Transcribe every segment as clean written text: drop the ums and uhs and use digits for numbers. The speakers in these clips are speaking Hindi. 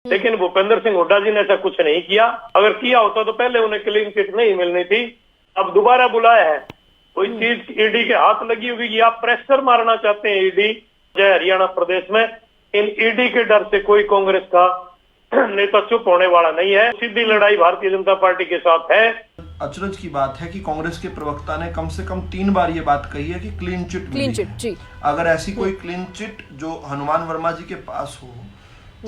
लेकिन भूपेंद्र सिंह हुड्डा जी ने ऐसा कुछ नहीं किया। अगर किया होता तो पहले उन्हें क्लीन चिट नहीं मिलनी थी। अब दोबारा बुलाया है, कोई चीज ईडी के हाथ लगी होगी कि आप प्रेशर मारना चाहते हैं ईडी जय हरियाणा प्रदेश में। इन ईडी के डर से कोई कांग्रेस का नेता चुप होने वाला नहीं है। सीधी लड़ाई भारतीय जनता पार्टी के साथ है। अचरज की बात है कि कांग्रेस के प्रवक्ता ने कम से कम 3 बार ये बात कही है कि क्लीन चिट जी। अगर ऐसी कोई क्लीन चिट जो हनुमान वर्मा जी के पास हो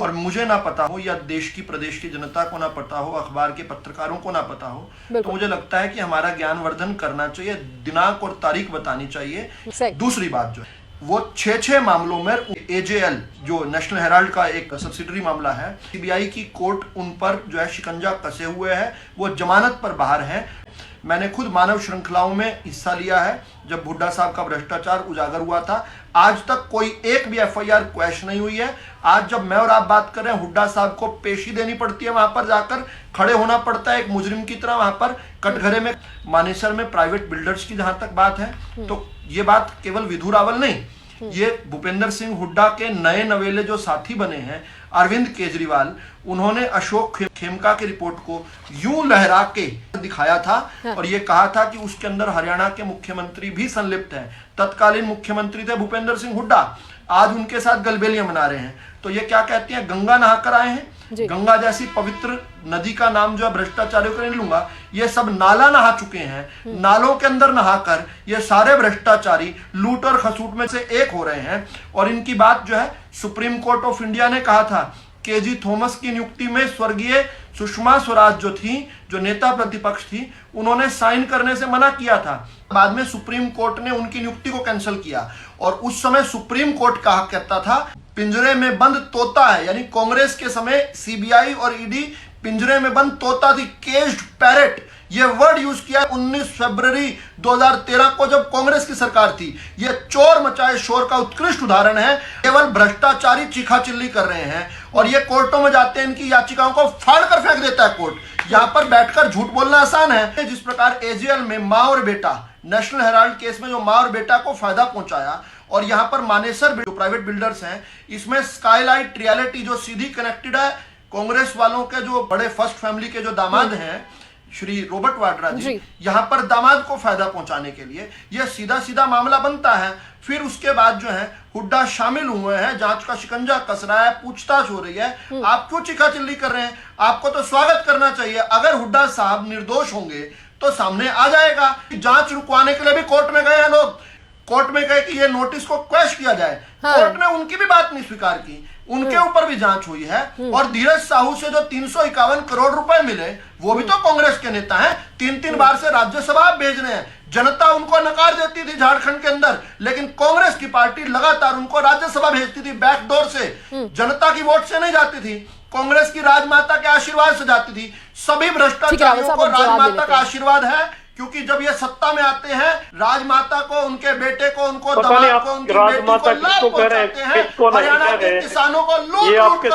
और मुझे ना पता हो या देश की प्रदेश की जनता को ना पता हो, अखबार के पत्रकारों को ना पता हो, तो मुझे लगता है कि हमारा ज्ञानवर्धन करना चाहिए, दिनांक और तारीख बतानी चाहिए। दूसरी बात जो है वो 6 मामलों में एजेएल जो नेशनल हेराल्ड का एक सब्सिडरी मामला है, सीबीआई की कोर्ट उन पर जो है शिकंजा कसे हुए है, वो जमानत पर बाहर है। मैंने खुद मानव श्रृंखलाओं में हिस्सा लिया है जब हुड्डा साहब का भ्रष्टाचार उजागर हुआ था। आज तक कोई एक भी एफआईआर क्वैश नहीं हुई है। आज जब मैं और आप बात कर रहे हैं, हुड्डा साहब को पेशी देनी पड़ती है, वहां पर जाकर खड़े होना पड़ता है एक मुजरिम की तरह वहां पर कटघरे में। मानेसर में प्राइवेट बिल्डर्स की जहां तक बात है, तो ये बात केवल विधु रावल नहीं, ये भूपेंद्र सिंह हुड्डा के नए नवेले जो साथी बने हैं अरविंद केजरीवाल, उन्होंने अशोक खेमका की रिपोर्ट को यूं लहरा के दिखाया था और ये कहा था कि उसके अंदर हरियाणा के मुख्यमंत्री भी संलिप्त हैं। तत्कालीन मुख्यमंत्री थे भूपेंद्र सिंह हुड्डा, आज उनके साथ गलबेलियां मना रहे हैं। तो ये क्या कहते हैं, गंगा नहाकर आए हैं। गंगा जैसी पवित्र नदी का नाम जो है भ्रष्टाचारियों का नहीं लूंगा, ये सब नाला नहा चुके हैं। नालों के अंदर नहाकर ये सारे भ्रष्टाचारी लूट और खसूट में से एक हो रहे हैं। और इनकी बात जो है सुप्रीम कोर्ट ऑफ इंडिया ने कहा था, केजी थॉमस की नियुक्ति में स्वर्गीय सुषमा स्वराज जो थी, जो नेता प्रतिपक्ष थी, उन्होंने साइन करने से मना किया था। बाद में सुप्रीम कोर्ट ने उनकी नियुक्ति को कैंसिल किया और उस समय सुप्रीम कोर्ट कहा कहता था पिंजरे में बंद तोता है, यानी कांग्रेस के समय सीबीआई और ईडी पिंजरे में बंद तोता थी, केज्ड पैरेट, ये वर्ड यूज किया 19 फरवरी 2013 को जब कांग्रेस की सरकार थी। ये चोर मचाए शोर का उत्कृष्ट उदाहरण है। केवल भ्रष्टाचारी चीखा चिल्ली कर रहे हैं और ये कोर्टों में जाते हैं, इनकी याचिकाओं को फाड़ कर फेंक देता है कोर्ट। यहाँ पर बैठकर झूठ बोलना आसान है। जिस प्रकार एजेएल में मां और बेटा, नेशनल हेराल्ड केस में जो मां और बेटा को फायदा पहुंचाया, और यहाँ पर मानेसर जो प्राइवेट बिल्डर्स हैं, इसमें स्काईलाइट रियलिटी जो सीधी कनेक्टेड है कांग्रेस वालों के जो बड़े फर्स्ट फैमिली के जो दामाद हैं श्री रॉबर्ट वाड्रा जी, यहाँ पर दामाद को फायदा पहुंचाने के लिए यह सीधा सीधा मामला बनता है। फिर उसके बाद जो है हुड्डा शामिल हुए हैं, जांच का शिकंजा कस रहा है, पूछताछ हो रही है। आप क्यों चिल्ली कर रहे हैं? आपको तो स्वागत करना चाहिए। अगर हुड्डा साहब निर्दोष होंगे तो सामने आ जाएगा। जांच रुकवाने के लिए भी कोर्ट में गए हैं लोग, कोर्ट में कहे कि ये नोटिस को क्वैश किया जाए। कोर्ट ने उनकी भी बात नहीं स्वीकार की, उनके ऊपर भी जांच हुई है। और धीरज साहू से जो 351 करोड़ रुपए मिले, वो भी तो कांग्रेस के नेता हैं। 3 बार से राज्यसभा भेज रहे हैं। जनता उनको नकार देती थी झारखंड के अंदर, लेकिन कांग्रेस की पार्टी लगातार उनको राज्यसभा भेजती थी बैकडोर से। जनता की वोट से नहीं जाती थी, कांग्रेस की राजमाता के आशीर्वाद से जाती थी। सभी भ्रष्टाचारियों को राजमाता का आशीर्वाद है, क्योंकि जब ये सत्ता में आते हैं, राजमाता को, उनके बेटे को, उनको दामाद को, उनकी बेटी को लाभ पहुंचाते हैं। हरियाणा के किसानों को लूट कर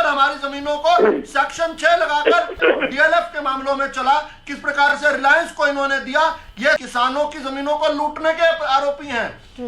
हमारी जमीनों को सेक्शन 6 लगाकर डीएलएफ के मामलों में चला। किस प्रकार से रिलायंस को इन्होंने दिया, ये किसानों की जमीनों को लूटने के आरोपी हैं।